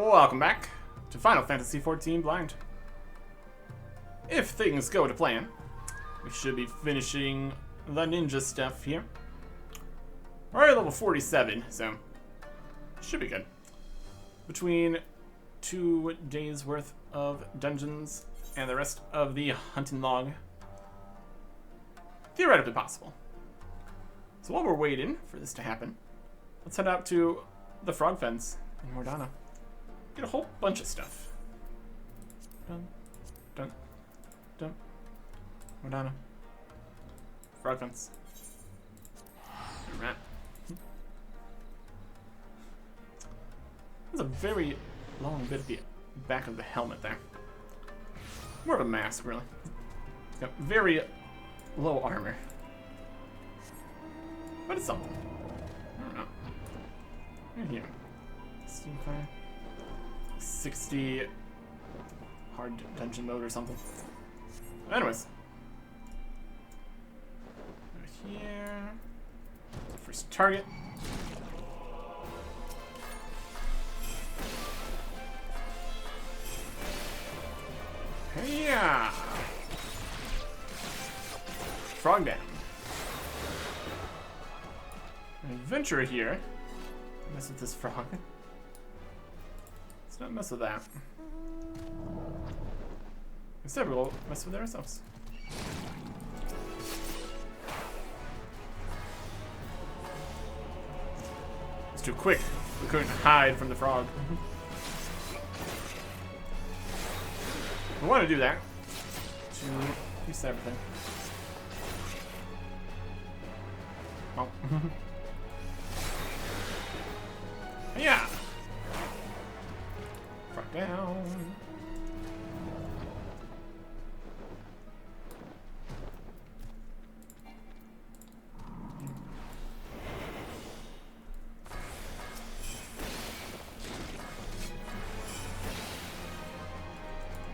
Welcome back to Final Fantasy XIV Blind. If things go to plan, we should be finishing the ninja stuff here. We're already level 47, so should be good. Between 2 days worth of dungeons and the rest of the hunting log, theoretically possible. So while we're waiting for this to happen, let's head out to the frog fence in Mordana. Get a whole bunch of stuff. Dun, dun, dun. Mordana. Frog fence. Alright. There's a very long bit at the back of the helmet there. More of a mask, really. It's got very low armor. But it's something. I don't know. Right here. Steam fire. 60 hard dungeon mode or something. Anyways. Over here. First target. Yeah. Frog down. An adventurer here. Mess with this frog. Let's not mess with that. Instead, we'll mess with it ourselves. It's too quick. We couldn't hide from the frog. We want to do that to use everything. Oh. Yeah. Frog down.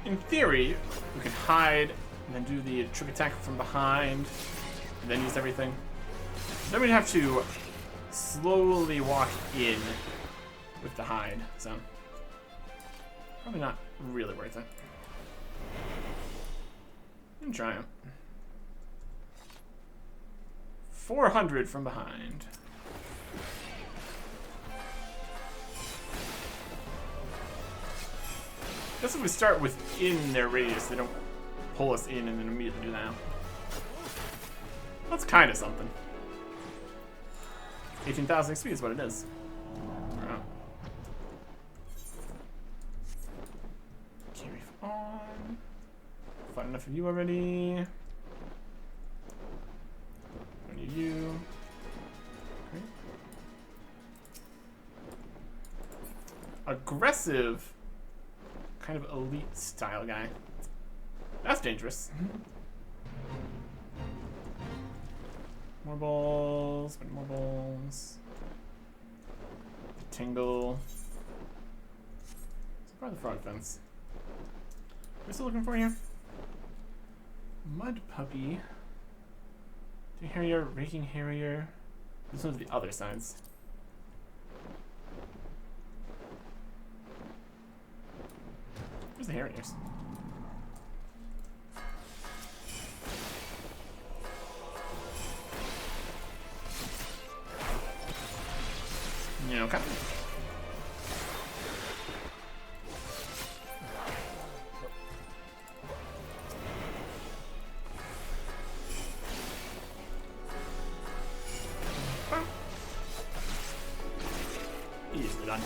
In theory, we could hide and then do the trick attack from behind, and then use everything. Then we'd have to slowly walk in with the hide, so probably not really worth it. I'm trying. 400 from behind. I guess if we start within their radius, they don't pull us in and then immediately do that. That's kind of something. 18,000 XP is what it is. Wow. Carry on. Fought enough of you already. Don't need you. Okay. Aggressive. Kind of elite style guy. That's dangerous. More balls, more balls. Tingle. So far the frog fence. We're still looking for you. Mud puppy. Harrier, raking harrier. This one's the other sides. Where's the harriers? Yeah, okay. Easily done.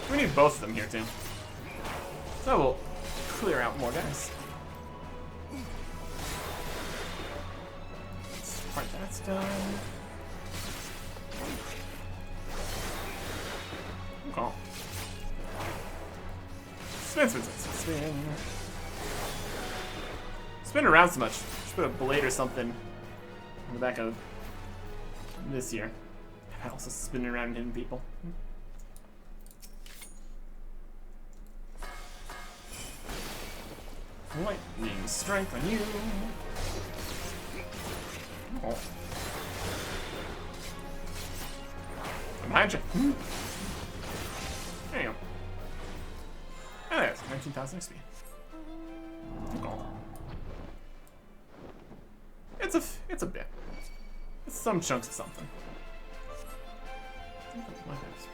We need both of them here too. So we'll clear out more guys. Part that's done. Oh. Spin, spin, spin, spin. Spin around so much. Just put a blade or something on the back of this here. I'm also spinning around and hitting people. Lightning strike on you. Oh. I'm behind you. There you go. 19,000 XP. Okay. It's a bit. It's some chunks of something. I think that might have to go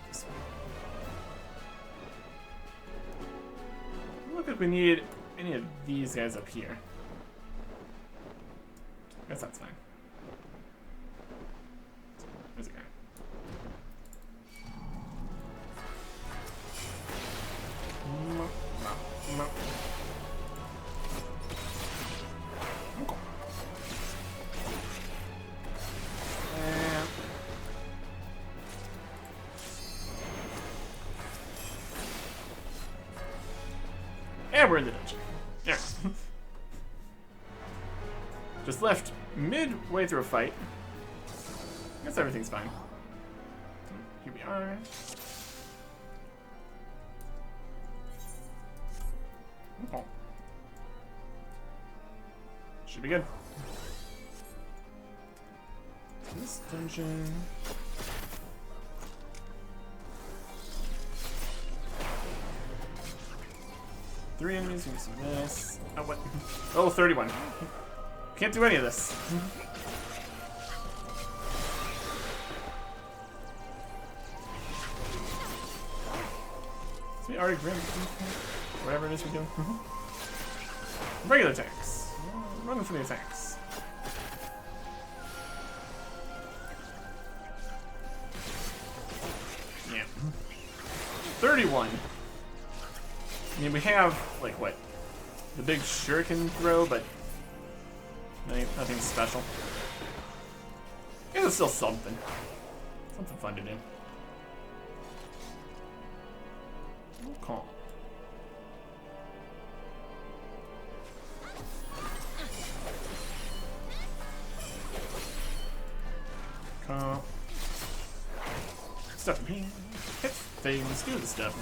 this way. Look like we need any of these guys up here. I guess that's fine. Where's the guy? No. Okay. And we're in the dungeon. Yeah. Just left midway through a fight. I guess everything's fine. Here we are. Oh. Should be good. This dungeon. Three enemies, give me some of this. Oh, what? Oh, 31. Can't do any of this. So we already grabbed whatever it is we're doing. Regular attacks. Running for the attacks. Yeah. 31. I mean, we have, like, what? The big shuriken throw, but nothing special. Yeah, it's still something. Something fun to do. Okay. Stuff in here. Hit things, do the stuff.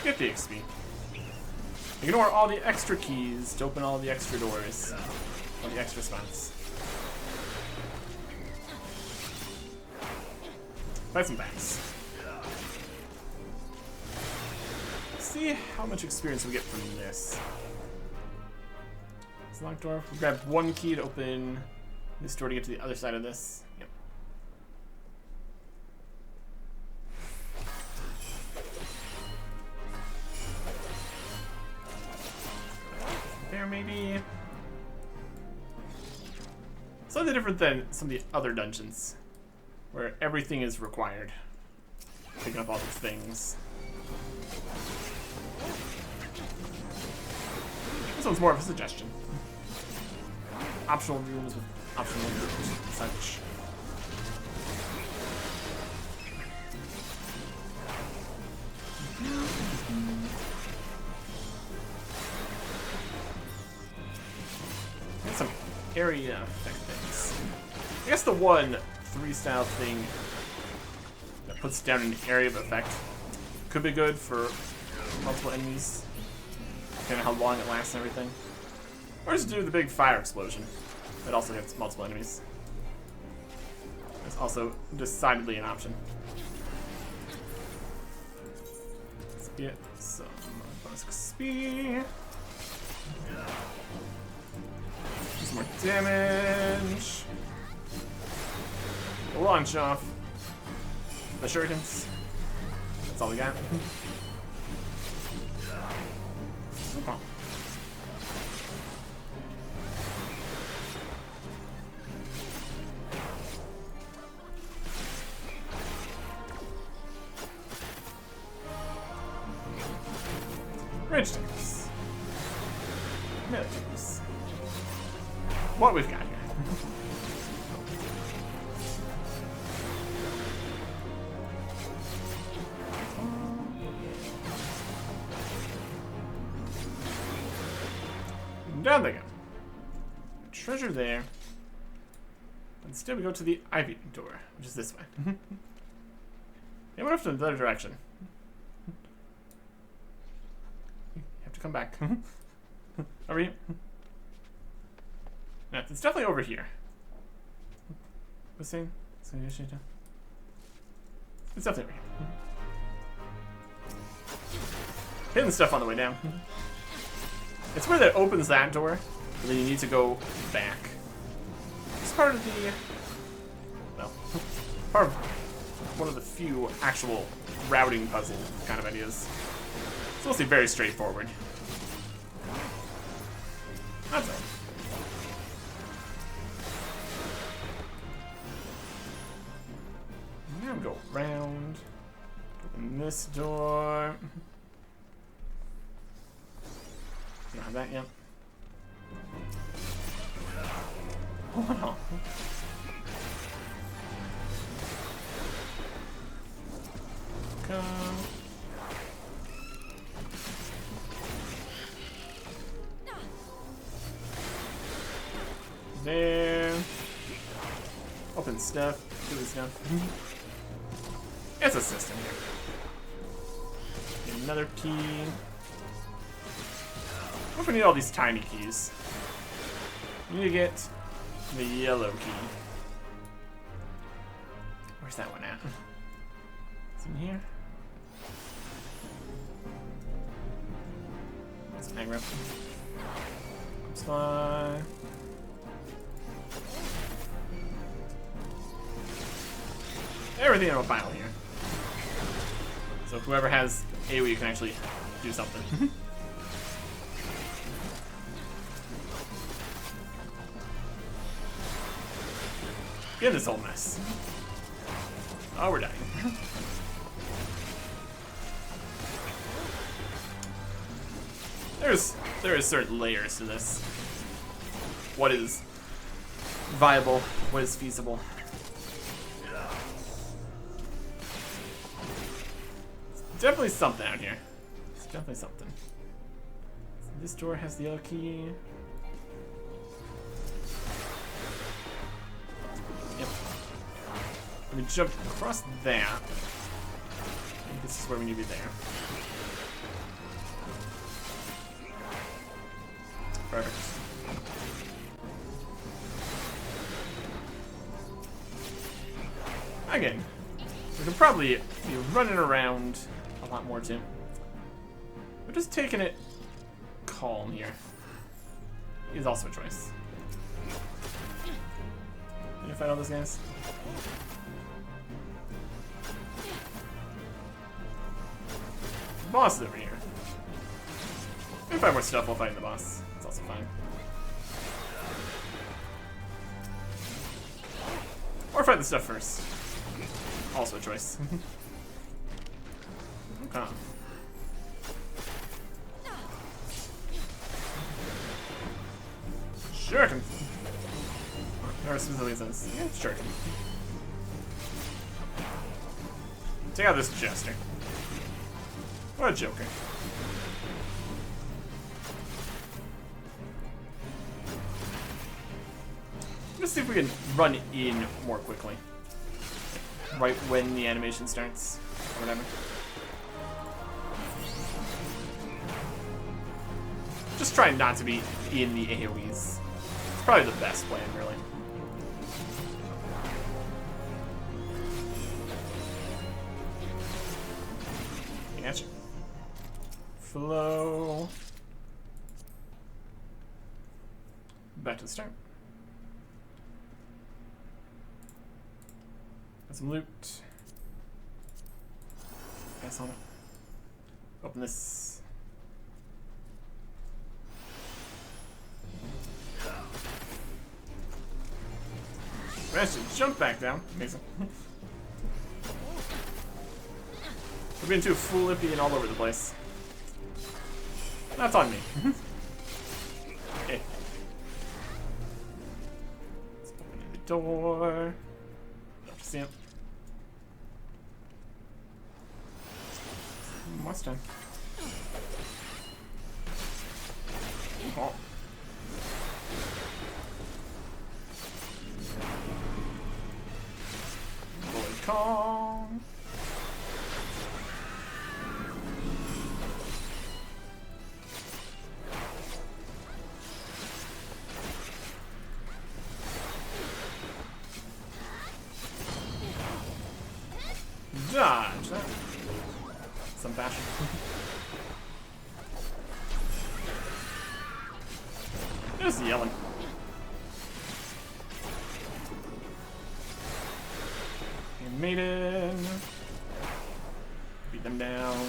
Get the XP. Ignore all the extra keys to open all the extra doors. All the extra spots. Fight some bats. Let's see how much experience we get from this. It's a locked door. We grabbed one key to open this door to get to the other side of this. Yep. There, maybe. Slightly different than some of the other dungeons, where everything is required. Picking up all these things. This one's more of a suggestion. Optional rooms with optional rooms and such. Some area effect things. I guess the 1-3 style thing that puts down an area of effect could be good for multiple enemies, depending on how long it lasts and everything. Or just do the big fire explosion that also hits multiple enemies. It's also decidedly an option. Let's get some bonus XP. Some more damage. We'll launch off the shurikens. That's all we got. Oh. Rage tanks. Melee tanks. What we've got here. Down they go. Treasure there. Instead we go to the ivy door, which is this way. Yeah, we went off to the other direction. You have to come back. Over here. No, it's definitely over here. What's saying? It's definitely over here. Hitting stuff on the way down. It's where that opens that door, and then you need to go back. It's part of the... well, part of one of the few actual routing puzzle kind of ideas. It's mostly very straightforward. That's all. Now go around. Open this door. Don't have that yet. Oh no. Come. There. Open stuff. Do this stuff. It's a system here. Get another key. What if we need all these tiny keys? We need to get the yellow key. Where's that one at? It's in here. It's an aggro. It's fine. Everything in a pile here. So whoever has AoE can actually do something. Get this whole mess. Oh, we're dying. There is certain layers to this. What is viable? What is feasible? Definitely something out here. It's definitely something. So this door has the yellow key. Yep. Let me jump across that. I think this is where we need to be there. Perfect. Again, we could probably be running around a lot more too. We're just taking it calm here. Is also a choice. Did you fight all those guys? The boss is over here. If we find more stuff while fighting the boss, it's also fine. Or fight the stuff first. Also a choice. Okay. Sure can. Or specifically says, yeah, sure can. Take out this jester. What a joker. Let's see if we can run in more quickly. Right when the animation starts, or whatever. Just try not to be in the AoEs. It's probably the best plan, really. Gotcha. Flow. Back to the start. Got some loot. Pass on it. Open this. Managed to jump back down. Amazing. We're being too foolippy and all over the place. That's on me. Okay. Let's open the door. Don't see him. Mustang. Oh. Kong. Dodge that. Some fashion. Just yelling. And Maiden. Beat them down.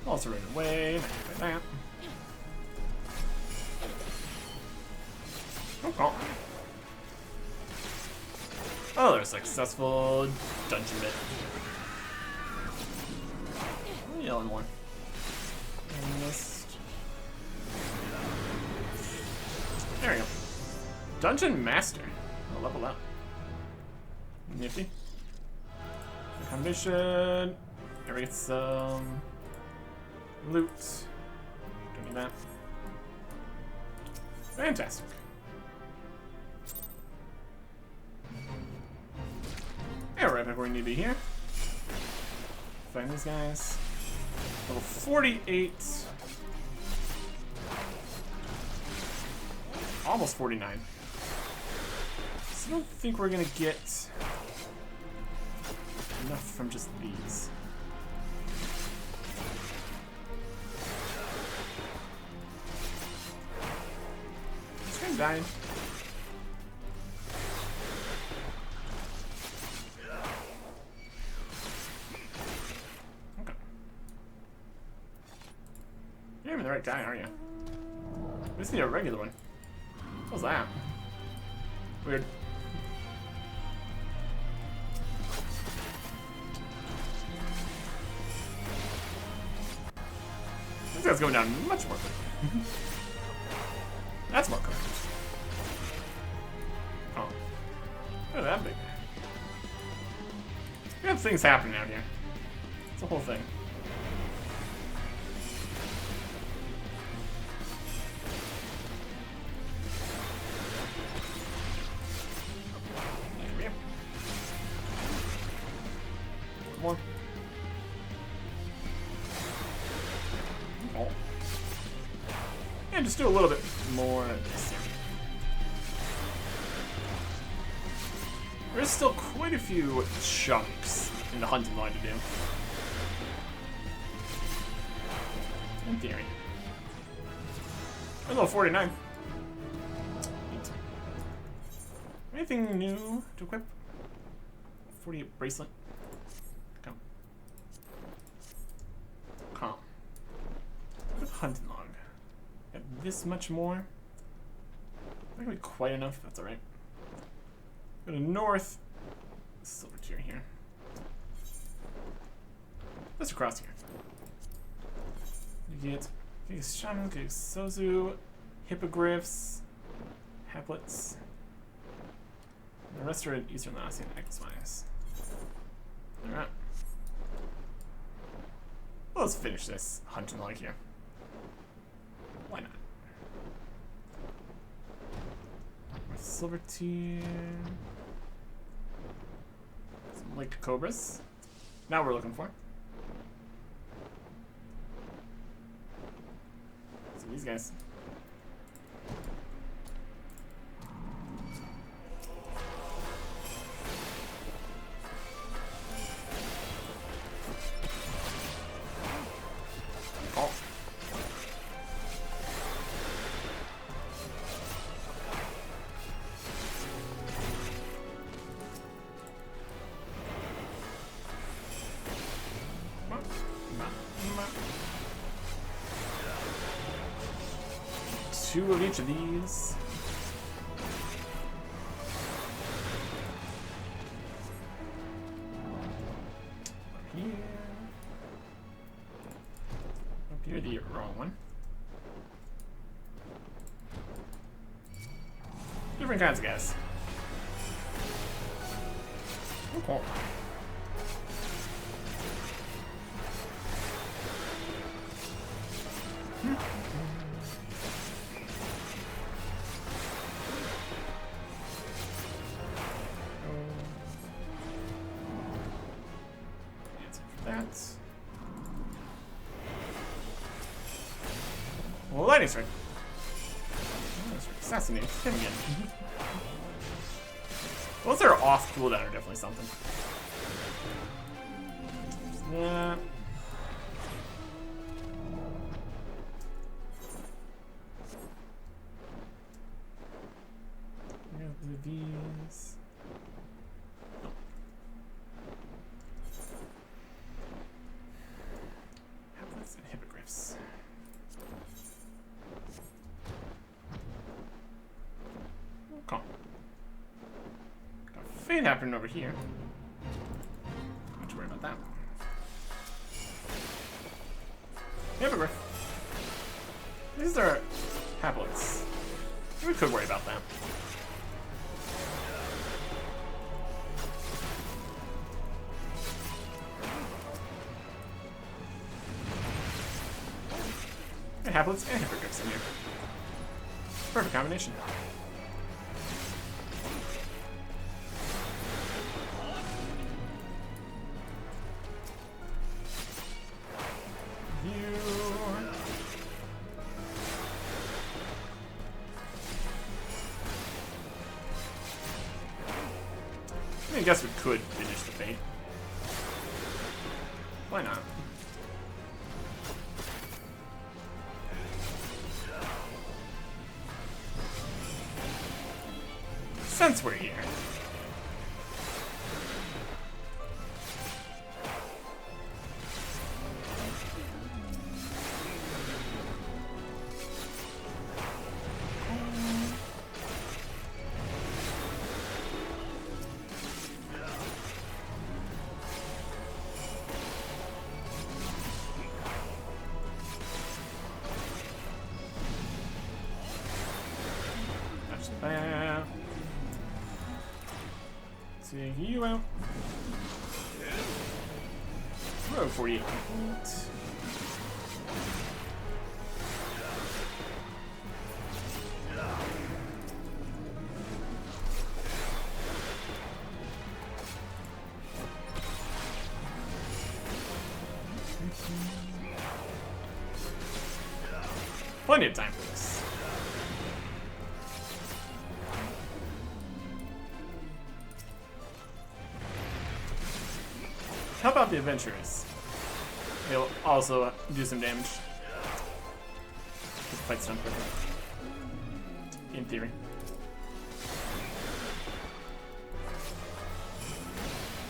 Also run away. Like that. Oh. Oh, there's a successful dungeon bit. I'm yelling more. There we go. Dungeon Master. I'll level up. Nifty. Accommodation. There we get some loot. Don't need that. Fantastic. Yeah, right back where we need to be here. Find these guys. Level 48. Almost 49. So I don't think we're gonna get enough from just these. This guy died. Okay. You're even the right guy, aren't you? We just need a regular one. What's that? Weird. This guy's going down much more quickly. That's more quick. Oh. Look at that big guy. We have things happening out here. It's a whole thing. More. Oh. And just do a little bit more of this. There's still quite a few chunks in the hunting line to do. In theory. We're level 49. Neat. Anything new to equip? 48 bracelet. Come. Calm. Hunting log. Got this much more. Not gonna be quite enough. That's alright. Go to north. Silver tier here. Let's across here. You get Shaman, Sozu, Hippogriffs, Haplets. The rest are in Eastern Lassian X-Minus. Alright. Well, let's finish this hunting log here. Why not? Silver tier. Some Lake Cobras. Now we're looking for. So these guys. Oh. Two of each of these. Up here. Up here, the wrong one. Different kinds of guys. Okay. Well, lightning strike. Assassinate him again. Those that are off cooldown are definitely something. Yeah. Nothing happening over here. Not to worry about that. Hippogriff. These are haplets. We could worry about that. And haplets and hippogriffs in here. Perfect combination. I guess we could finish the fate. Why not? Since we're here. Take you out. Row 48. Plenty of time for this. How about the adventurers? They'll also do some damage. Get the fight stun quicker. In theory.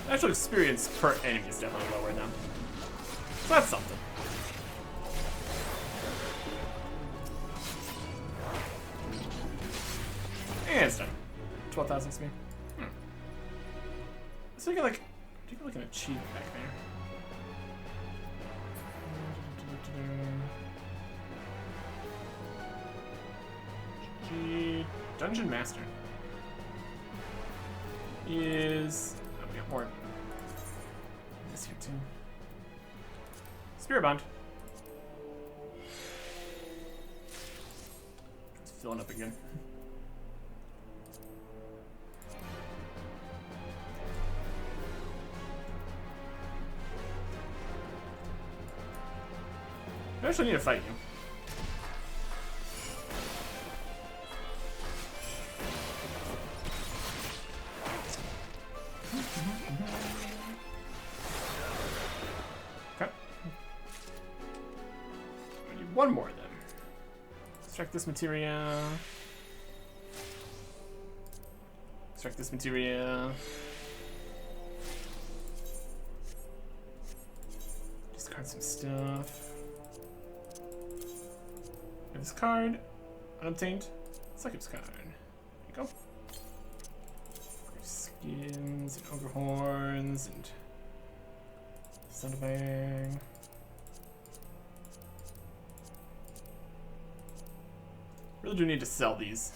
Actual experience per enemy is definitely lower now. So that's something. And it's done. 12,000 XP. Let's take like. I think we're looking at cheat back there. Dungeon Master is. Oh, we got more. This here too. Spirit Bond. It's filling up again. I actually need to fight you. Okay. I need one more then. Extract this materia. Extract this materia. Discard some stuff. This card, unobtained, Cyclops card. There you go. Skins and ogre horns and Thunderbang. Really do need to sell these,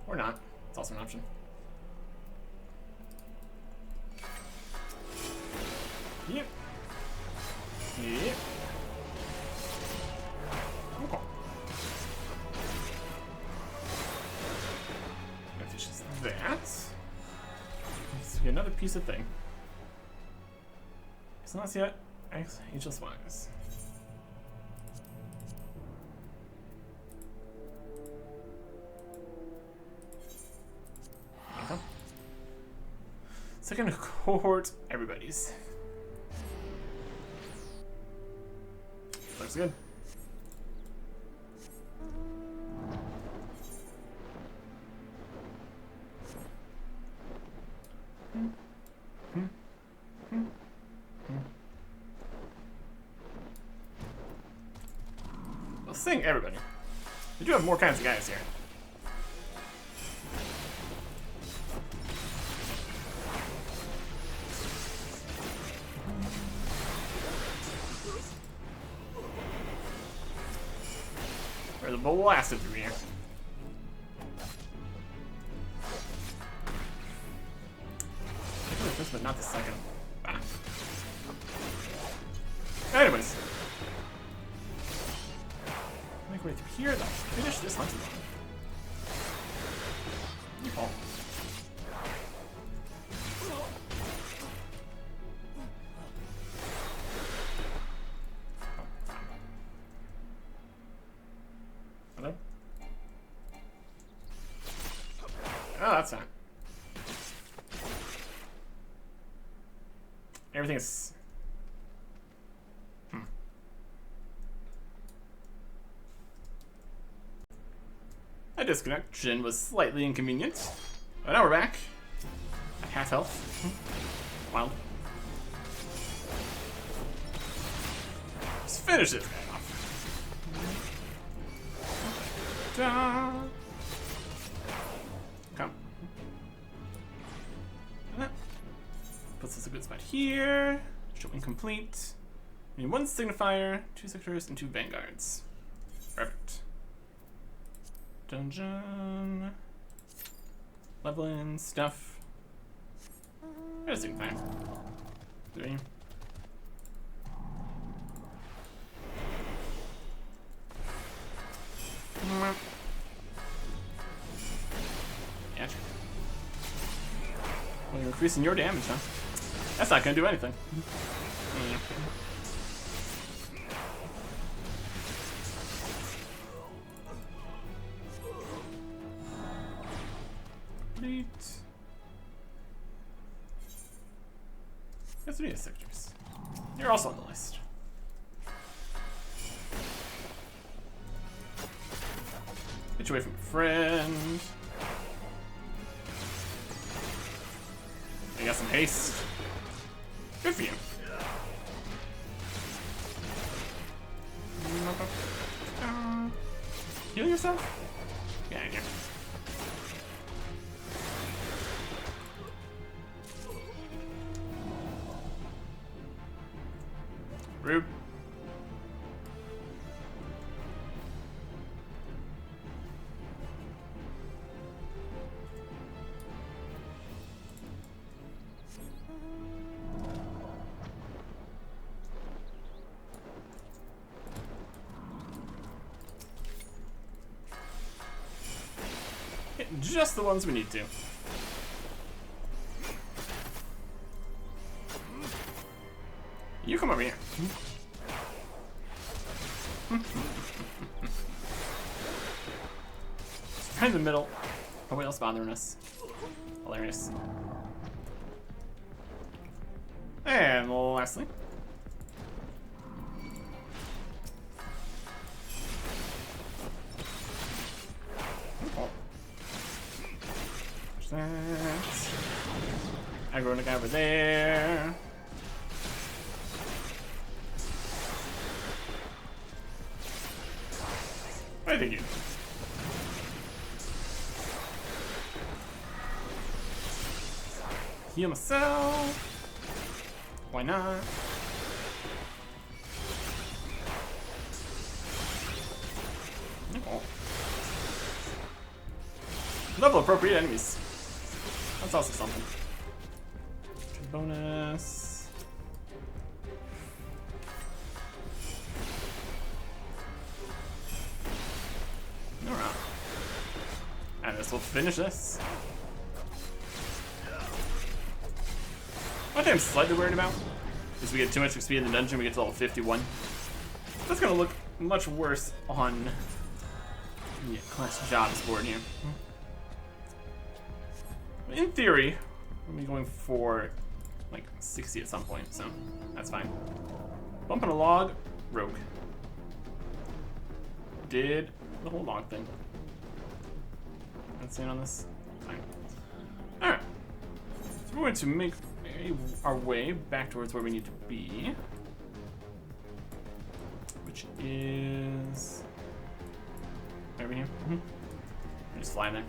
or not. It's also an option. Yep. Yep. Okay. That. Let's get another piece of thing. It's not yet. Ageless Wise. Okay. Second cohort, everybody's. Looks good. Let's sing everybody. We do have more kinds of guys here. just blasted through here. I do the first, but not the second. Ah. Anyways. Make way through here, though. Finish this hunting one. You fall. Hello? Oh, that's not. Everything is... A disconnection was slightly inconvenient. But now we're back. At half health. Wild. Let's finish this guy off. Da. Come. Puts us a good spot here. Show incomplete. We need 1 signifier, 2 sectors, and 2 vanguards. Perfect. Dungeon. Leveling stuff. There's a signifier. 3. Yeah. Well, you're increasing your damage, huh? That's not gonna do anything. Complete. Guess we need sectors. You're also on the list. Get you away from your friend. You got some haste. Good for you. Heal yourself? Yeah, here. Rude. Hit just the ones we need to. You come over here. Right in the middle. Nobody else bothering us. Hilarious. And lastly. Oh. There's that. Aggro the guy over there. I think you. Heal myself. Why not? Oh. Level appropriate enemies. That's also something. Bonus. Alright. And this will finish this. One thing I'm slightly worried about is we get too much XP in the dungeon, we get to level 51. That's gonna look much worse on the class jobs board here. In theory, we'll be going for like 60 at some point, so that's fine. Bumping a log, rogue. Did the whole log thing. Let's in on this. Fine. Alright. So we're going to make our way back towards where we need to be. Which is over here. Just fly there.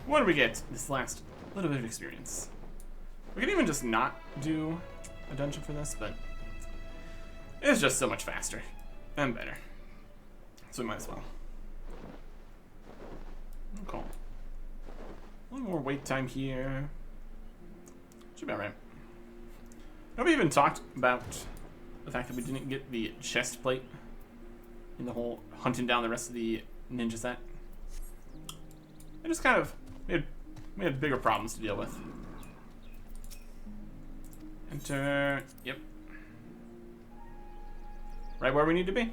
What do we get this last little bit of experience? We can even just not do a dungeon for this, but it's just so much faster and better. So we might as well. Okay. A little more wait time here. Should be alright. Nobody even talked about the fact that we didn't get the chest plate in the whole hunting down the rest of the ninja set. It just kind of we had bigger problems to deal with. Enter. Yep. Right where we need to be.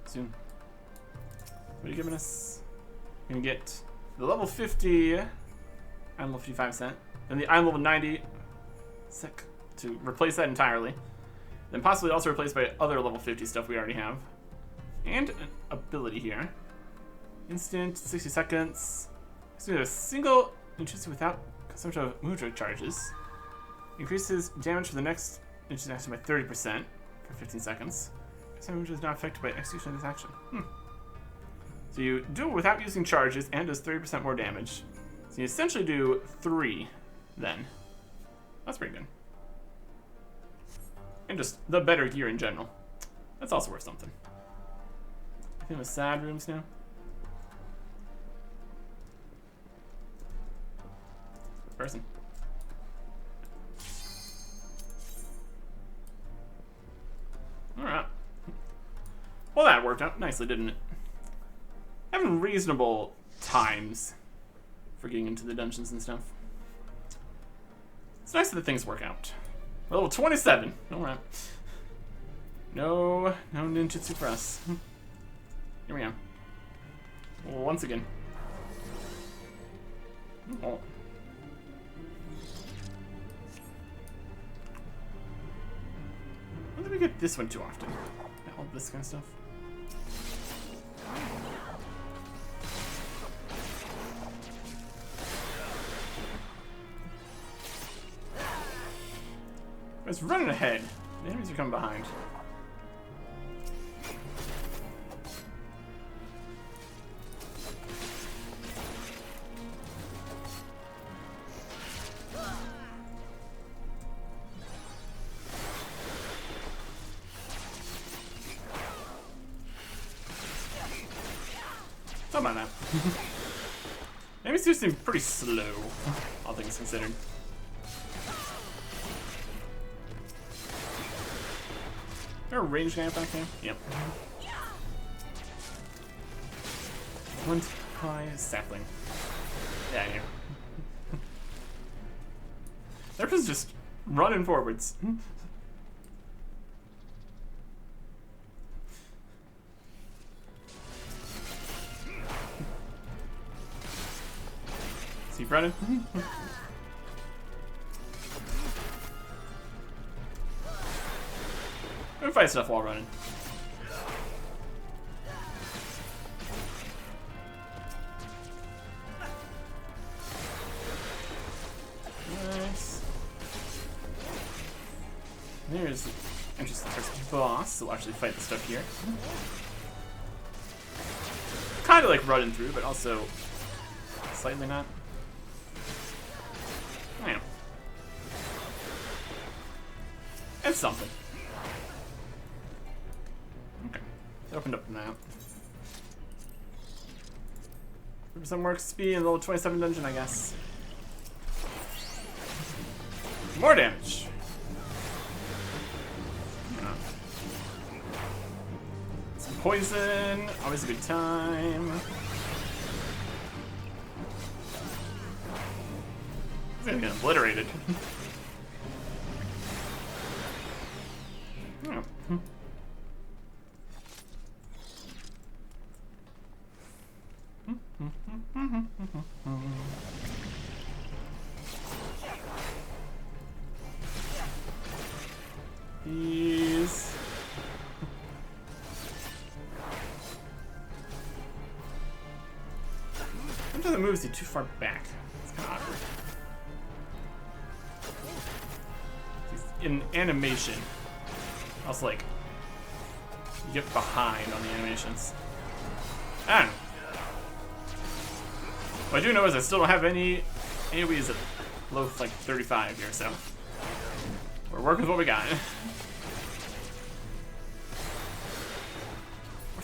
Soon. What are you giving us? We're gonna get the level 50 item level 55 set. Then the item level 90 sick to replace that entirely. Then possibly also replaced by other level 50 stuff we already have. And an ability here. Instant, 60 seconds. So a single ninjutsu without consumption of mudra charges. Increases damage for the next ninjutsu action by 30% for 15 seconds. Some mudra is not affected by execution of this action. So you do it without using charges and does 30% more damage. So you essentially do 3 then. That's pretty good. And just the better gear in general. That's also worth something. I think with sad rooms now. Person. Alright. Well, that worked out nicely, didn't it? Having reasonable times for getting into the dungeons and stuff. It's nice that things work out. We're level 27. Alright. No ninjutsu for us. Here we go. Once again. Oh. I don't think we get this one too often. All this kind of stuff. It's running ahead. The enemies are coming behind. Something like that. Enemies do seem pretty slow, all things considered. Is there a ranged guy back there? Yep. One high sapling. Yeah, here. They're just running forwards. Keep running. We fight stuff while running. Nice. There's the entrance to the first boss, so we'll actually fight the stuff here. Kind of like running through, but also slightly not. Yeah. It's something. Okay. It opened up the map. Some work speed in the level 27 dungeon, I guess. More damage. Yeah. Some poison. Always a good time. He's gonna get obliterated. Oh. These. Sometimes it moves you too far back. It's kind of awkward. In animation, also like you get behind on the animations. I don't know. What I do know is I still don't have any AoEs at low like 35 here, so we're working with what we got.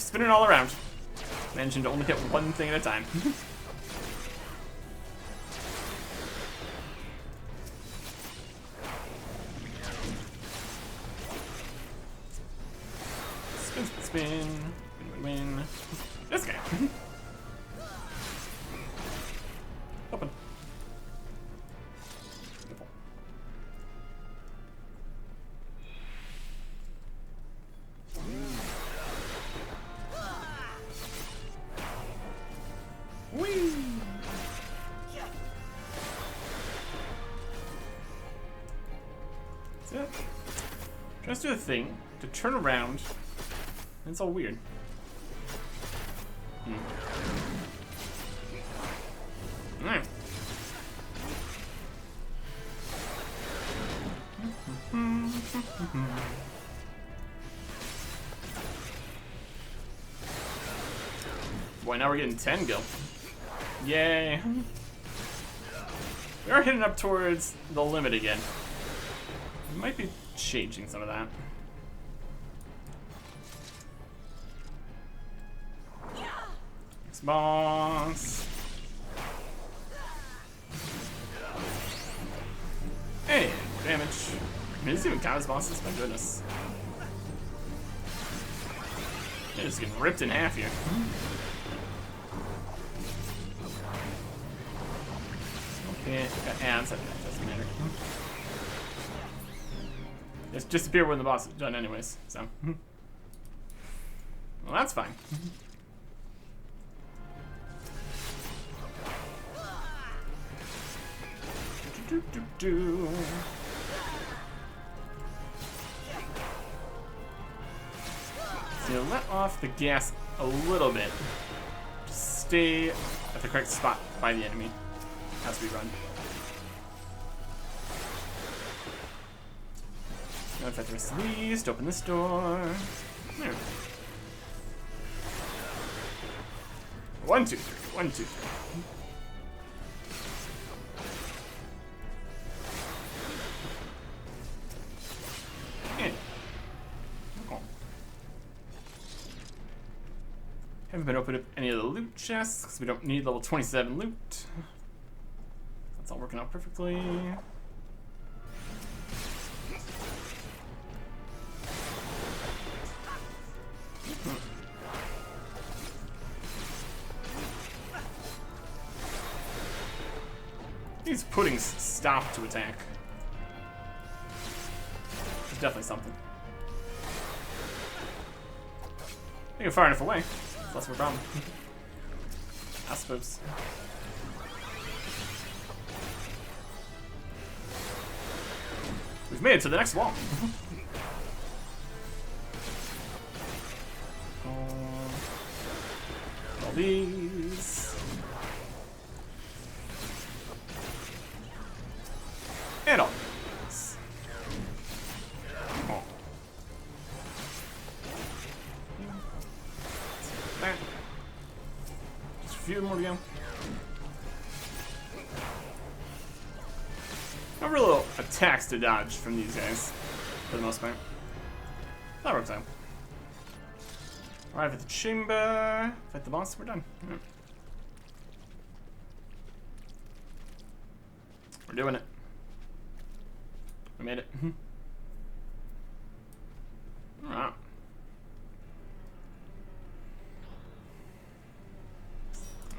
spinning all around. Managing to only hit one thing at a time. Spin, spin, spin. Win, win, win. This guy. Open. Whee! That's it. Just do a thing to turn around. And it's all weird. Alright. Boy, now we're getting 10 gil. Yay. We are hitting up towards the limit again. We might be changing some of that. Next boss. Hey, damage. I mean, this even count as bosses? My goodness. They're just getting ripped in half here. Okay, got ants. That doesn't matter. Just disappear when the boss is done, anyways. So, well, that's fine. So let off the gas a little bit. Just stay at the correct spot by the enemy as we run. Now if I press these to open this door. There. 1, 2, 3. 1, 2, 3. Haven't been opening up any of the loot chests because we don't need level 27 loot. That's all working out perfectly. These puddings stop to attack. There's definitely something. They go far enough away. It's less of a problem. I suppose. We've made it to the next wall. All these. And all these. Oh. There. Just a few more to go. No real attacks to dodge from these guys, for the most part. That works out. Arrive at the chamber, fight the boss, we're done. Right. We're doing it. We made it. Alright.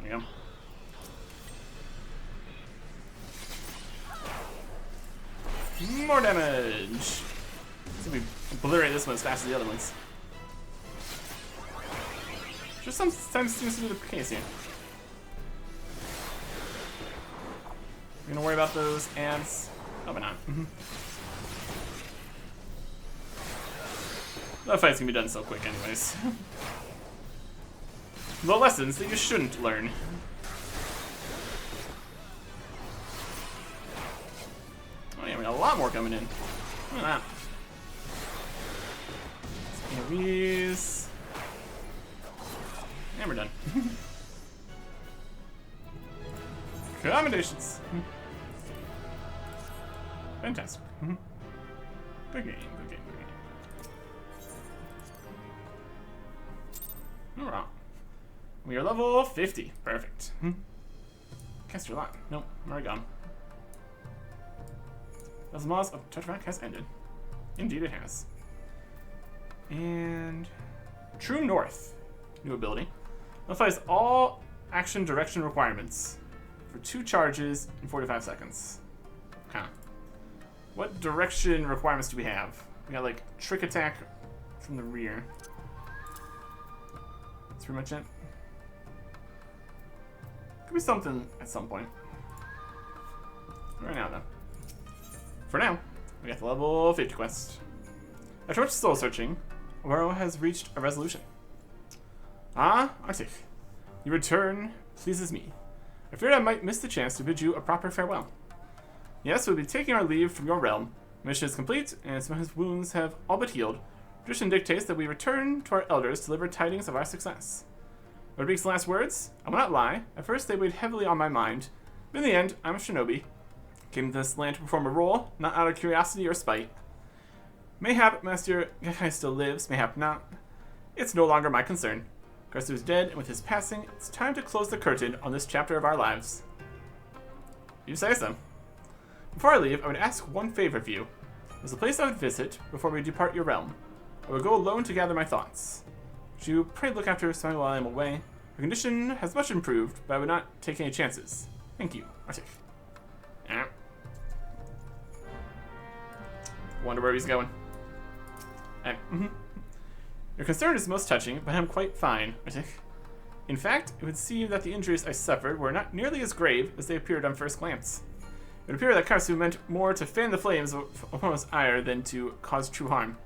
There we go. More damage! So we obliterate this one as fast as the other ones. Just sometimes seems to be the case here. We're gonna worry about those ants. Probably not. That fight's gonna be done so quick anyways. The lessons that you shouldn't learn. Oh yeah, we got a lot more coming in. Look at that. These. And we're done. Accommodations. Fantastic. Good game, good game, good game. Alright. We are level 50. Perfect. Cast your lot. Nope, I'm already gone. The laws of Tetrapack has ended. Indeed it has. And True North. New ability. Nullifies all action direction requirements for 2 charges in 45 seconds. Okay. What direction requirements do we have? We got like trick attack from the rear. That's pretty much it. Could be something at some point. Right now, though. For now, we got the level 50 quest. After much soul searching, Aurora has reached a resolution. Ah, Arctic. Your return pleases me. I feared I might miss the chance to bid you a proper farewell. Yes, we'll be taking our leave from your realm. Mission is complete, and some of his wounds have all but healed. Tradition dictates that we return to our elders to deliver tidings of our success. Rodriguez's last words? I will not lie. At first, they weighed heavily on my mind. But in the end, I'm a shinobi. Came to this land to perform a role, not out of curiosity or spite. Mayhap Master Gekai still lives, mayhap not. It's no longer my concern. Karsu is dead, and with his passing, it's time to close the curtain on this chapter of our lives. You say so. Before I leave, I would ask one favor of you. There's a place I would visit before we depart your realm. I would go alone to gather my thoughts. Would you pray look after Sami while I am away? Her condition has much improved, but I would not take any chances. Thank you, Arctic. Yeah. Wonder where he's going. Your concern is most touching, but I'm quite fine, Arctic. In fact, it would seem that the injuries I suffered were not nearly as grave as they appeared on first glance. It would appear that Karsu meant more to fan the flames of Oboro's ire than to cause true harm.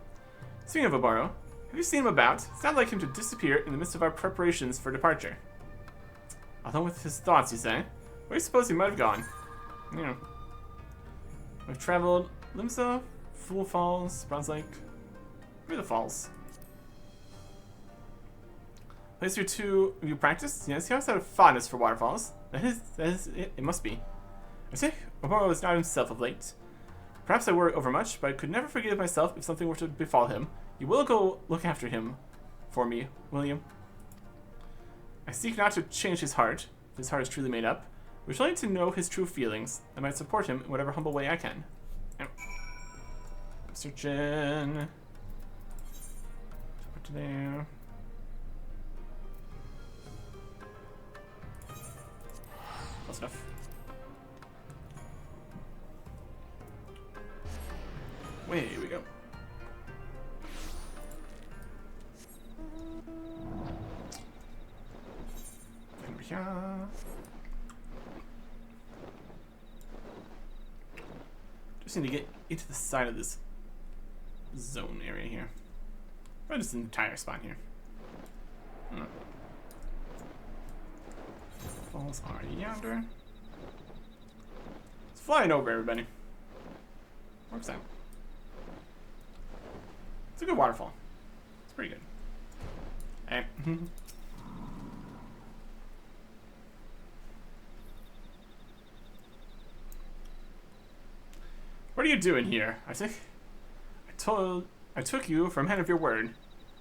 Speaking of Oboro, have you seen him about? It's not like him to disappear in the midst of our preparations for departure. Although with his thoughts, you say? Where do you suppose he might have gone? Yeah. We've traveled Limsa, Fool Falls, Bronze Lake. Maybe the falls. Place your two you practice? Yes, he always had a fondness for waterfalls. That is it. It must be. I say Oboro is not himself of late. Perhaps I worry overmuch, but I could never forgive myself if something were to befall him. You will go look after him for me, will you? I seek not to change his heart, if his heart is truly made up. I wish only to know his true feelings. I might support him in whatever humble way I can. I'm searching. Put to there. Close enough. Way we go. Over here. Just need to get into the side of this zone area here. Or just an entire spot here. Falls are yonder. It's flying over everybody. Works out. It's a good waterfall. It's pretty good. Hey. What are you doing here? I took you for a man of your word.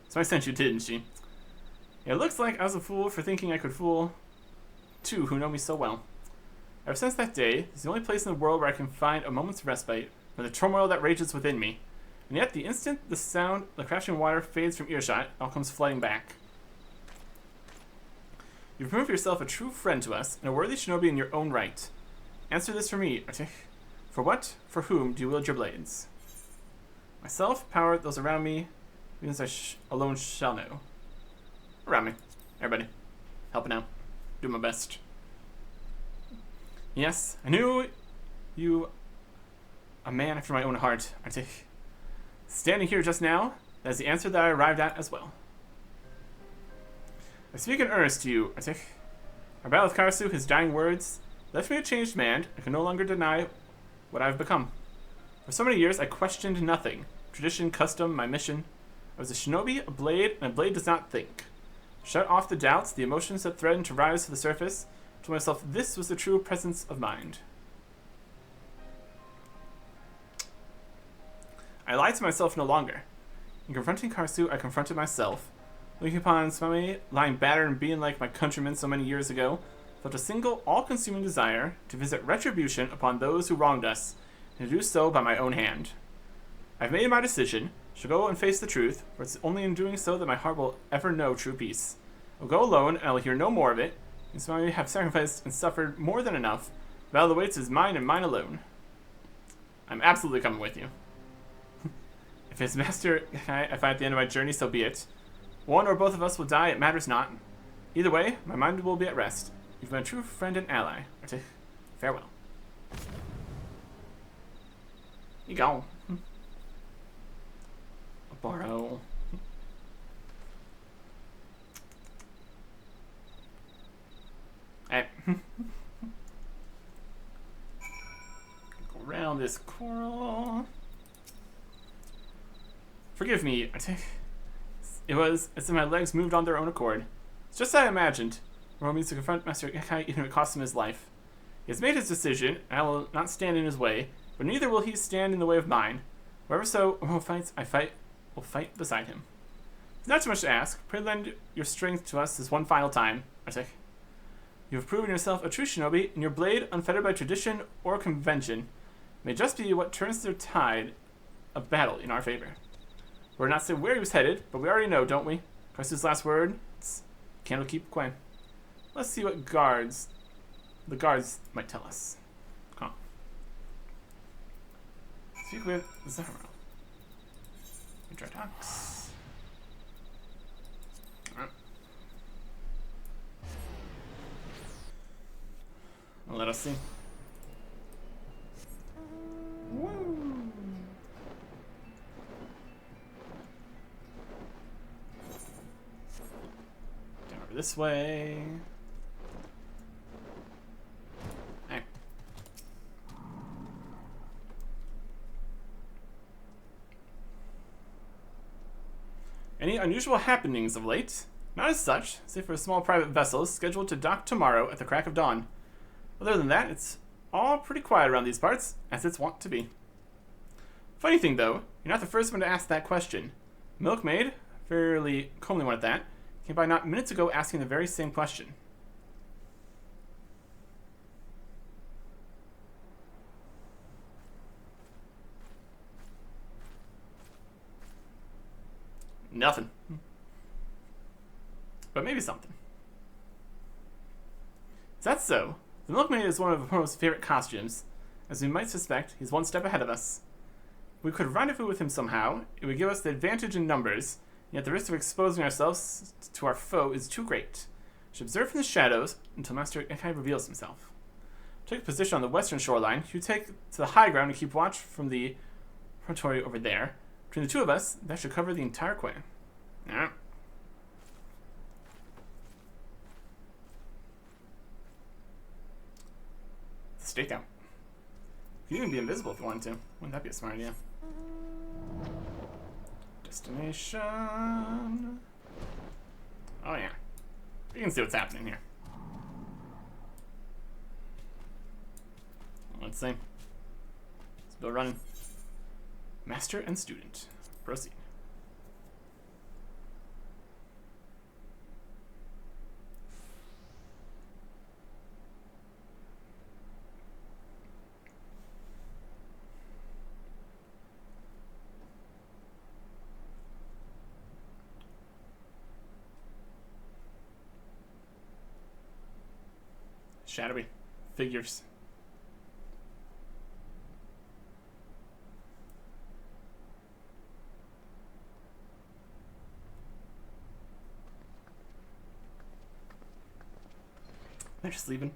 So I sent you, didn't she? It looks like I was a fool for thinking I could fool two who know me so well. Ever since that day, it's the only place in the world where I can find a moment's respite from the turmoil that rages within me. And yet, the instant the sound of the crashing water fades from earshot, it all comes flooding back. You've proved yourself a true friend to us, and a worthy shinobi in your own right. Answer this for me, Arctic. For what, for whom, do you wield your blades? Myself, power, those around me, because I alone shall know. Around me. Everybody. Helping out. Do my best. Yes, I knew you a man after my own heart, Arctic. Standing here just now, that is the answer that I arrived at as well. I speak in earnest to you, Arctic. Our battle with Karsu, his dying words, left me a changed man. I can no longer deny what I've become. For so many years, I questioned nothing. Tradition, custom, my mission. I was a shinobi, a blade, and a blade does not think. Shut off the doubts, the emotions that threatened to rise to the surface. Told myself this was the true presence of mind. I lied to myself no longer. In confronting Karsu, I confronted myself. Looking upon Swami lying battered and beaten like my countrymen so many years ago, felt a single, all-consuming desire to visit retribution upon those who wronged us, and to do so by my own hand. I've made my decision, shall go and face the truth, for it's only in doing so that my heart will ever know true peace. I'll go alone, and I will hear no more of it, and so I have sacrificed and suffered more than enough. The battle that waits is mine and mine alone. I'm absolutely coming with you. If his master I find at the end of my journey, so be it. One or both of us will die, it matters not. Either way, my mind will be at rest. You've been a true friend and ally. Farewell. You go. Borrow. Hey. Go around this coral. Forgive me. It was as if my legs moved on their own accord. It's just as I imagined. Rome needs to confront Master Ikai even if it costs him his life. He has made his decision, and I will not stand in his way, but neither will he stand in the way of mine. Wherever so Rome fights, will fight beside him. It's not too much to ask. Pray lend your strength to us this one final time, Artek. You have proven yourself a true shinobi, and your blade, unfettered by tradition or convention, may just be what turns the tide of battle in our favor. We're not saying where he was headed, but we already know, don't we? Karsu's last word, it's candle keep quiet. Let's see what the guards might tell us. Come on. Speak with Zahara. Introducts. Alright. Let us see. Woo! Down over this way. Hey. Any unusual happenings of late? Not as such, save for a small private vessel scheduled to dock tomorrow at the crack of dawn. Other than that, it's all pretty quiet around these parts, as it's wont to be. Funny thing though, you're not the first one to ask that question. Milkmaid, fairly comely one at that, came by not minutes ago asking the very same question. Nothing. But maybe something. Is that so? The Milkmaid is one of Apollo's favorite costumes. As we might suspect, he's one step ahead of us. If we could rendezvous with him somehow, it would give us the advantage in numbers, yet the risk of exposing ourselves to our foe is too great. We should observe from the shadows until Master Ikai reveals himself. Take a position on the western shoreline. You take to the high ground and keep watch from the promontory over there. Between the two of us, that should cover the entire quay. Yeah. Stake out. You can even be invisible if you wanted to. Wouldn't that be a smart idea? Destination. Oh yeah. You can see what's happening here. Let's see. Let's go running. Master and student. Proceed. Shadowy figures. They're just leaving.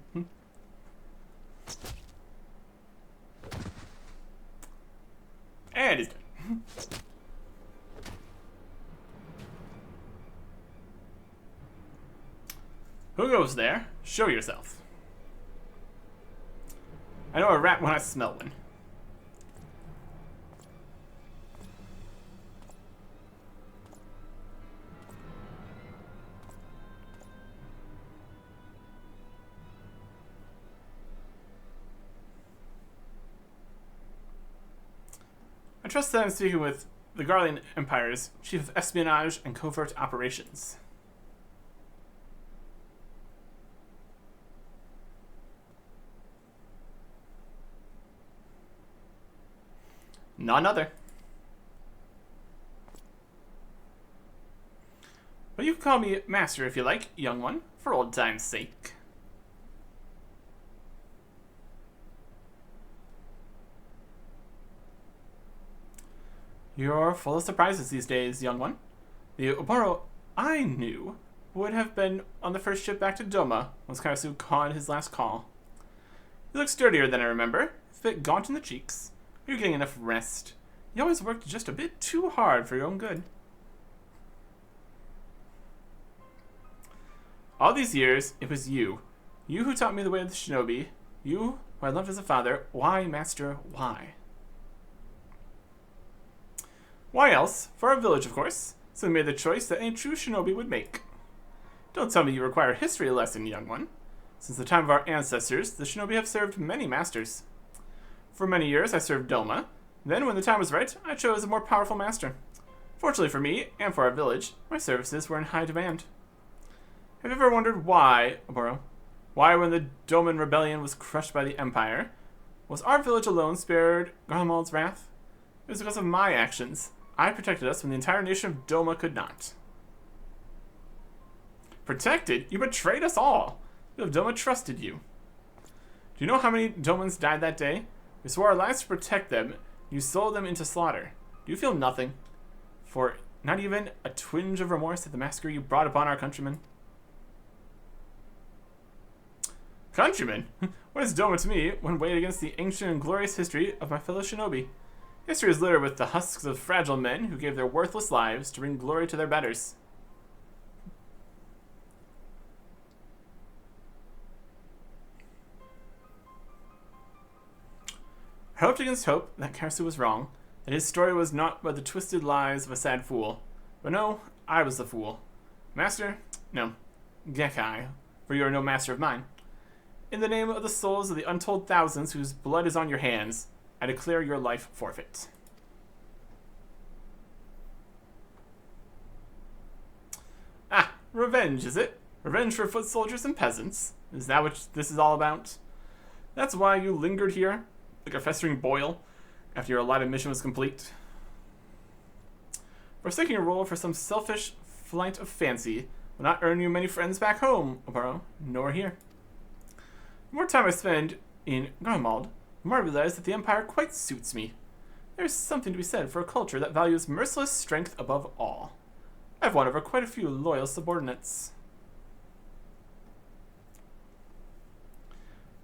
And he's done. Who goes there? Show yourself. I know a rat when I smell one. I trust that I'm speaking with the Garlean Empire's chief of espionage and covert operations. None other. But you can call me Master if you like, young one, for old time's sake. You're full of surprises these days, young one. The Oboro I knew would have been on the first ship back to Doma once Karasu called his last call. You look sturdier than I remember, a bit gaunt in the cheeks. Are you getting enough rest? You always worked just a bit too hard for your own good. All these years, it was you. You who taught me the way of the shinobi. You who I loved as a father. Why, Master, why? Why else? For our village, of course. So we made the choice that any true shinobi would make. Don't tell me you require a history lesson, young one. Since the time of our ancestors, the shinobi have served many masters. For many years, I served Doma. Then, when the time was right, I chose a more powerful master. Fortunately for me, and for our village, my services were in high demand. Have you ever wondered why, Oboro? Why, when the Doman rebellion was crushed by the Empire, was our village alone spared Garlemald's wrath? It was because of my actions. I protected us when the entire nation of Doma could not. Protected? You betrayed us all! You of Doma trusted you. Do you know how many Domans died that day? We swore our lives to protect them. You sold them into slaughter. Do you feel nothing? For not even a twinge of remorse at the massacre you brought upon our countrymen? Countrymen? What is Doma to me when weighed against the ancient and glorious history of my fellow shinobi? History is littered with the husks of fragile men who gave their worthless lives to bring glory to their betters. I hoped against hope that Karasu was wrong, that his story was not but the twisted lies of a sad fool. But no, I was the fool. Master? No. Gekai, for you are no master of mine. In the name of the souls of the untold thousands whose blood is on your hands, I declare your life forfeit. Ah, revenge, is it? Revenge for foot soldiers and peasants? Is that what this is all about? That's why you lingered here, like a festering boil, after your allotted mission was complete? Forsaking a role for some selfish flight of fancy will not earn you many friends back home, Oboro, nor here. The more time I spend in Garlemald, the more I realize that the Empire quite suits me. There's something to be said for a culture that values merciless strength above all. I've won over quite a few loyal subordinates.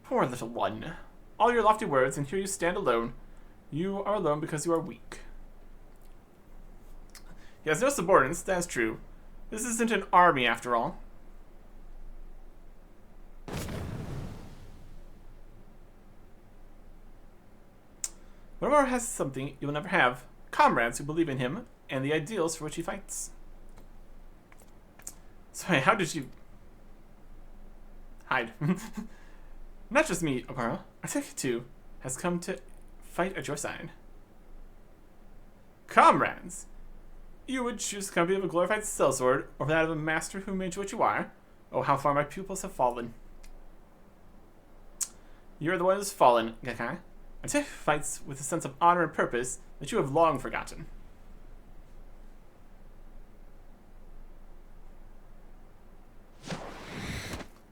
Poor little one. All your lofty words, and here you stand alone. You are alone because you are weak. He has no subordinates, that's true. This isn't an army, after all. Romero has something you'll never have. Comrades who believe in him, and the ideals for which he fights. Sorry, how did you... hide? Not just me, Oboro. Arteki too has come to fight at your side. Comrades! You would choose the company of a glorified sellsword over that of a master who made you what you are? Oh, how far my pupils have fallen. You're the one who's fallen, Gekai. Arteki fights with a sense of honor and purpose that you have long forgotten.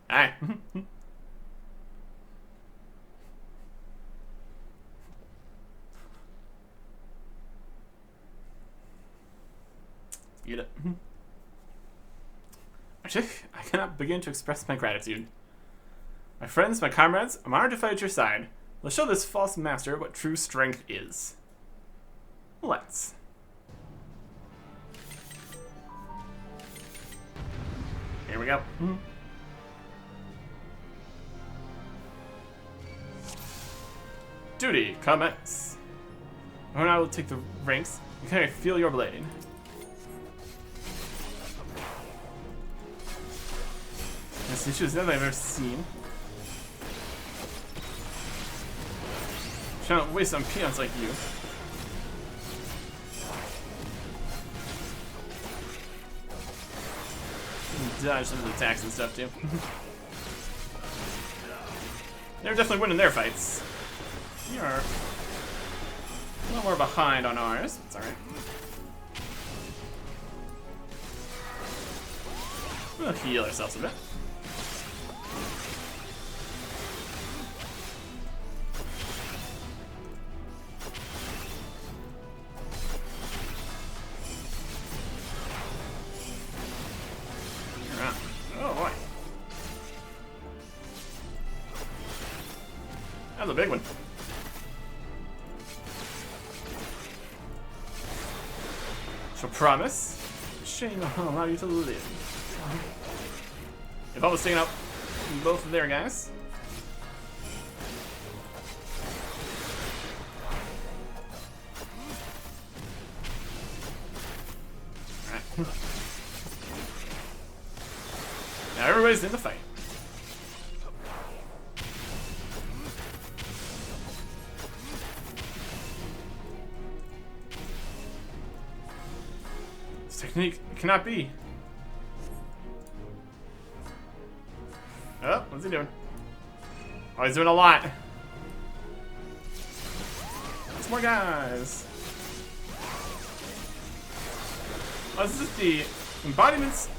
Aye. Eat it. Arteki, I cannot begin to express my gratitude. My friends, my comrades, I'm honored to fight at your side. Let's show this false master what true strength is. Let's. Here we go. Duty, commence. When I will take the ranks, can I feel your blade? This issue is nothing I've ever seen. Trying to waste on peons like you. dodge some of the attacks and stuff too. They're definitely winning their fights. We are a little more behind on ours. It's alright. We'll heal ourselves a bit. Oh boy. That was a big one. Shall promise. Shame I'll allow you to live. If I was taking out both of their guys. Alright. Now everybody's in the fight. This technique cannot be. Oh, what's he doing? Oh, he's doing a lot. There's more guys. Oh, this is the embodiments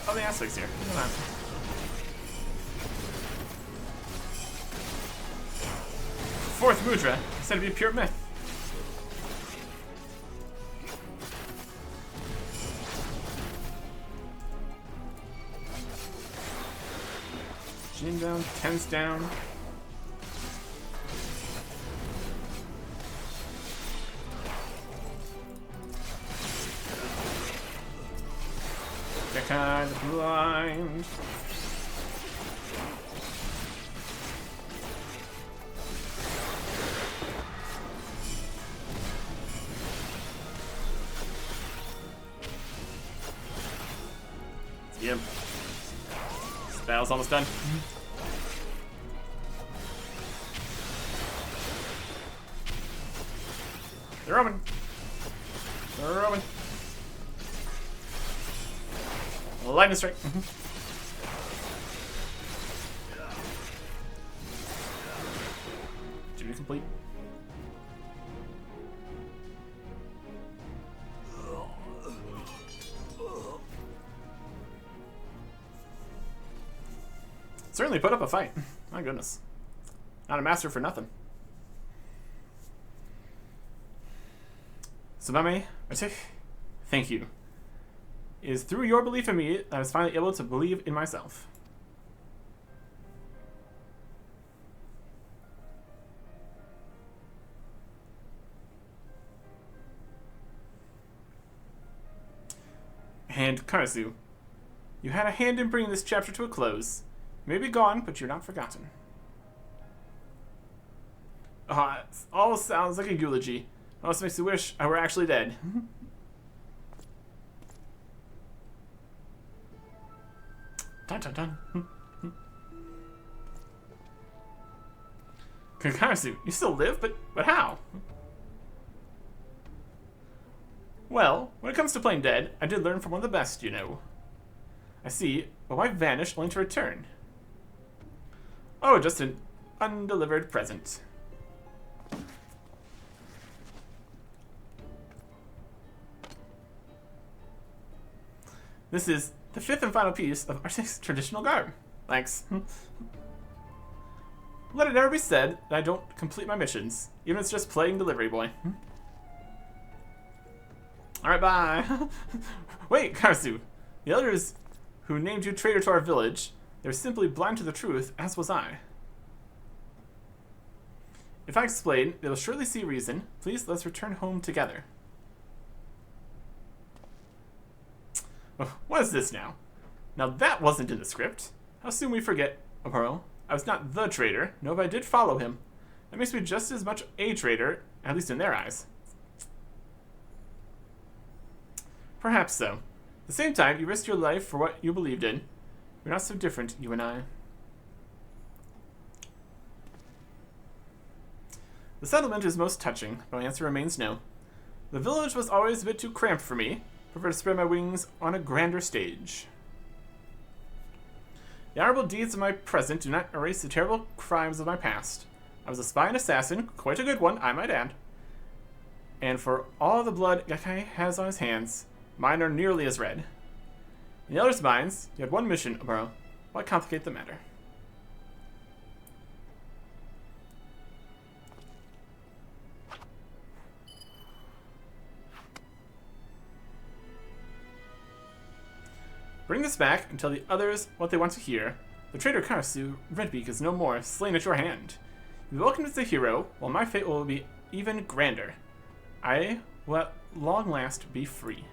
of the aspects here. Come on. Fourth mudra, instead of be pure myth. Jin down, tense down. Kind of blind. Yep. This battle's almost done. They're Roman. They're Roman. Lightning strike. Duty complete. Certainly put up a fight. My goodness. Not a master for nothing. Subame, thank you. It is through your belief in me that I was finally able to believe in myself. And Karasu, you had a hand in bringing this chapter to a close. You may be gone, but you're not forgotten. Ah, it all sounds like a eulogy. It almost makes you wish I were actually dead. Dun dun dun. Karasu, you still live, but how? Well, when it comes to playing dead, I did learn from one of the best, you know. I see, but why vanish only to return? Oh, just an undelivered present. This is the fifth and final piece of Arctic's traditional garb. Thanks. Let it never be said that I don't complete my missions, even if it's just playing delivery boy. Alright, bye. Wait, Karasu. The elders who named you traitor to our village, they were simply blind to the truth, as was I. If I explain, they will surely see reason. Please, let's return home together. What is this now? Now that wasn't in the script. How soon we forget, Aparo. I was not the traitor. No, but I did follow him. That makes me just as much a traitor, at least in their eyes. Perhaps so. At the same time, you risked your life for what you believed in. We're not so different, you and I. The settlement is most touching, but my answer remains no. The village was always a bit too cramped for me. I prefer to spread my wings on a grander stage. The honorable deeds of my present do not erase the terrible crimes of my past. I was a spy and assassin, quite a good one, I might add. And for all the blood Yakai has on his hands, mine are nearly as red. In the others' minds, you had one mission, Oboro. Why complicate the matter? Bring this back and tell the others what they want to hear. The traitor Karasu Redbeak is no more, slain at your hand. You be welcomed as a hero, while my fate will be even grander. I will at long last be free.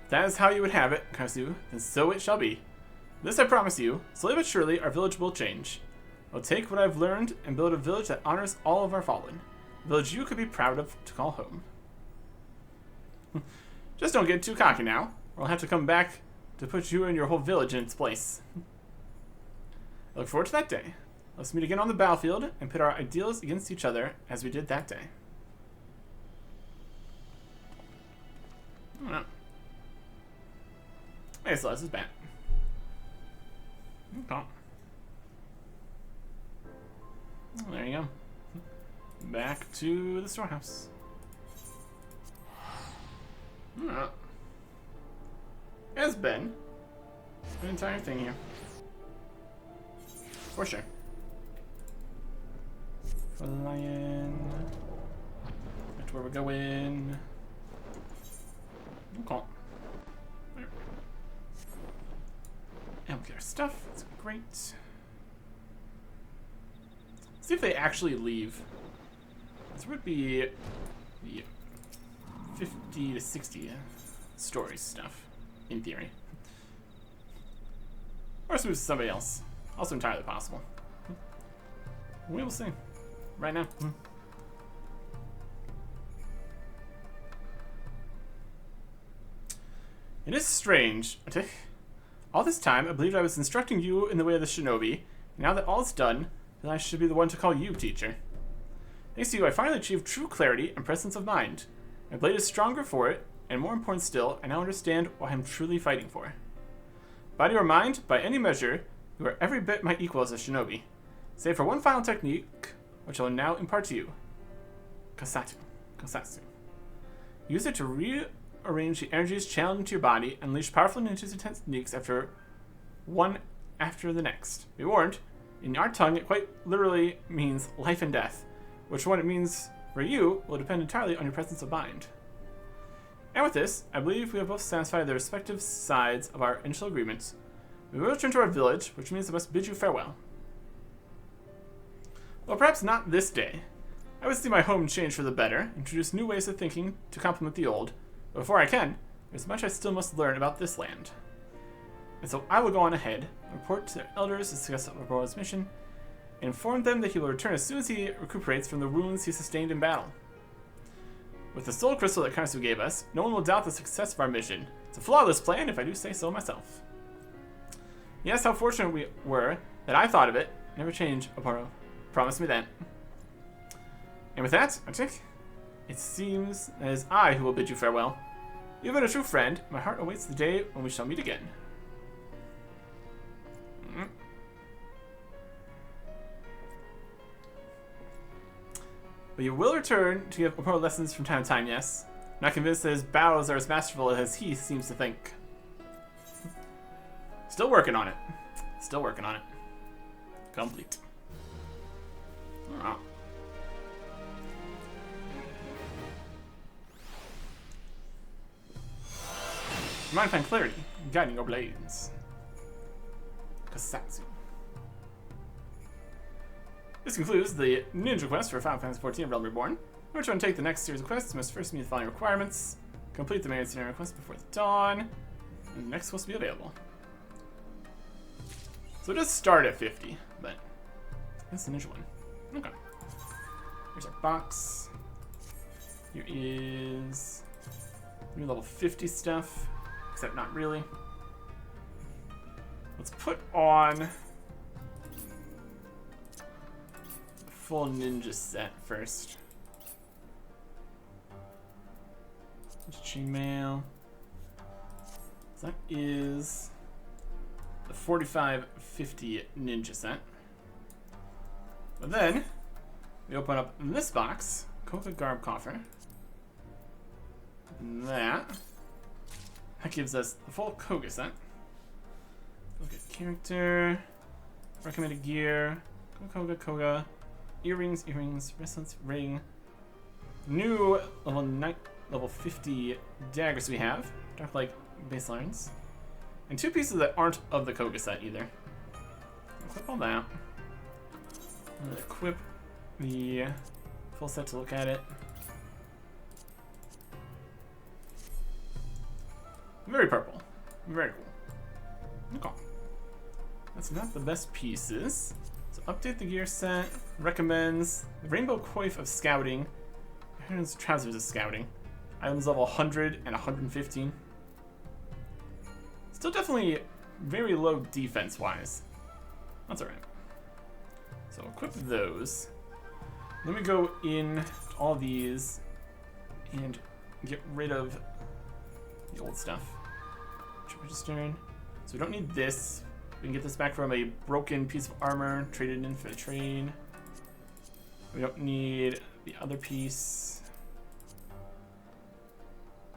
If that is how you would have it, Karasu, then so it shall be. This I promise you, slowly but surely our village will change. I'll take what I've learned and build a village that honors all of our fallen. A village you could be proud of to call home. Just don't get too cocky now, or I'll have to come back to put you and your whole village in its place. I look forward to that day. Let's meet again on the battlefield and pit our ideals against each other as we did that day. I don't know. Hey, so this is bad. Okay. There you go. Back to the storehouse. Has been an entire thing here. For sure. Flying. That's where we're going. Okay. And we'll get our stuff. That's great. See if they actually leave. This would be the 50 to 60 story stuff, in theory. Or move to somebody else. Also entirely possible. We will see. Right now. It is strange. All this time, I believed I was instructing you in the way of the shinobi. And now that all is done, then I should be the one to call you teacher. Thanks to you, I finally achieved true clarity and presence of mind. My blade is stronger for it, and more important still, I now understand what I'm truly fighting for. Body or mind, by any measure, you are every bit my equal as a shinobi. Save for one final technique, which I will now impart to you. Kasatsu. Use it to rearrange the energies channeled into your body and unleash powerful ninja techniques one after the next. Be warned, in our tongue it quite literally means life and death, which one it means for you will depend entirely on your presence of mind. And with this, I believe we have both satisfied the respective sides of our initial agreements. We will return to our village, which means I must bid you farewell. Well, perhaps not this day. I would see my home change for the better, introduce new ways of thinking to complement the old. But before I can, there's much I still must learn about this land. And so I will go on ahead, report to their elders the success of Oboro's mission, and inform them that he will return as soon as he recuperates from the wounds he sustained in battle. With the soul crystal that Karasu gave us, no one will doubt the success of our mission. It's a flawless plan, if I do say so myself. Yes, how fortunate we were that I thought of it. Never change, Oboro. Promise me that. And with that, Arctic, it seems that it is I who will bid you farewell. You have been a true friend. My heart awaits the day when we shall meet again. But you will return to give Oboro lessons from time to time, yes? I'm not convinced that his battles are as masterful as he seems to think. Still working on it. Still working on it. Complete. Oh. Mind find clarity, guiding your blades. Kasatsu. This concludes the ninja quest for Final Fantasy XIV Realm Reborn. In order to undertake the next series of quests, you must first meet the following requirements. Complete the main scenario quest before the dawn, and the next quest will be available. So it does start at 50, but that's the ninja one. Okay. Here's our box. Here is new level 50 stuff, except not really. Let's put on the full ninja set first. Chainmail. So that is the 4550 ninja set. But then we open up this box, Coca Garb Coffer. And that gives us the full Koga set. Look at character, recommended gear, Koga, earrings, bracelets, ring. New level 50 daggers we have, Dark Light baselines. And 2 pieces that aren't of the Koga set either. Equip all that. I'm gonna equip the full set to look at it. Very purple. Very cool. Okay. That's not the best pieces. So update the gear set. Recommends the Rainbow Coif of Scouting. Here's Trousers of Scouting. Items level 100 and 115. Still definitely very low defense-wise. That's alright. So equip those. Then we go in to all these and get rid of the old stuff. Registered. So we don't need this. We can get this back from a broken piece of armor, traded in for a trade. We don't need the other piece.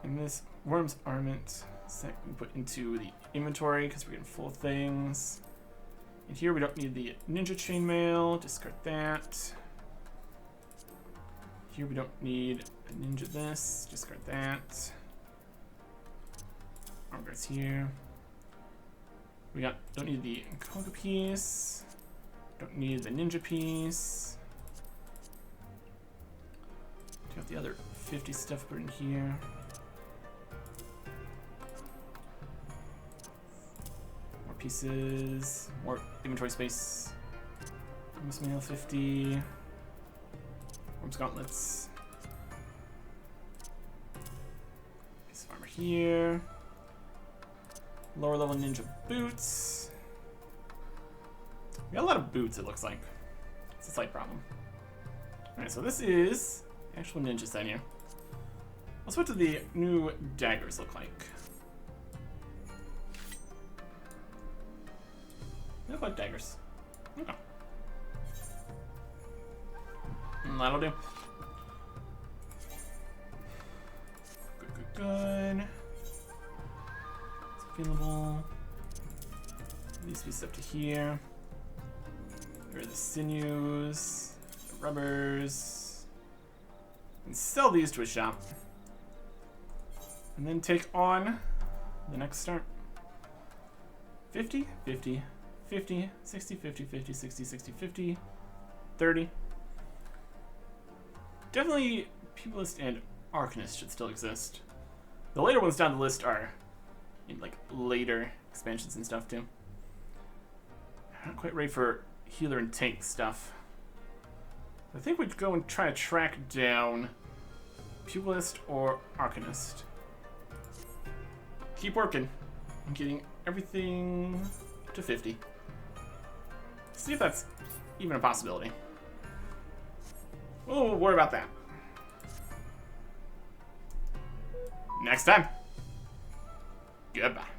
And this Worm's Armament set we put into the inventory because we're getting full things. And here we don't need the Ninja Chainmail, discard that. Here we don't need a Ninja this, discard that. Armor's here. We don't need the Koga piece. Don't need the Ninja piece. Got the other 50 stuff put in here. More pieces. More inventory space. Mail 50. Worm's Gauntlets. Piece of armor here. Lower level ninja boots. We got a lot of boots, it looks like. It's a slight problem. Alright, so this is the actual ninja set here. Let's what do the new daggers look like? They look like daggers. Okay. That'll do. Good. Available. These pieces up to here. There are the sinews, the rubbers. And sell these to a shop. And then take on the next start. 50, 50, 50, 60, 50, 50, 60, 60, 50, 30. Definitely Peopleist and Arcanist should still exist. The later ones down the list are in like later expansions and stuff too. I'm not quite ready for healer and tank stuff. I think we'd go and try to track down Pupilist or Arcanist. Keep working on getting everything to 50. See if that's even a possibility. We'll worry about that next time. Goodbye.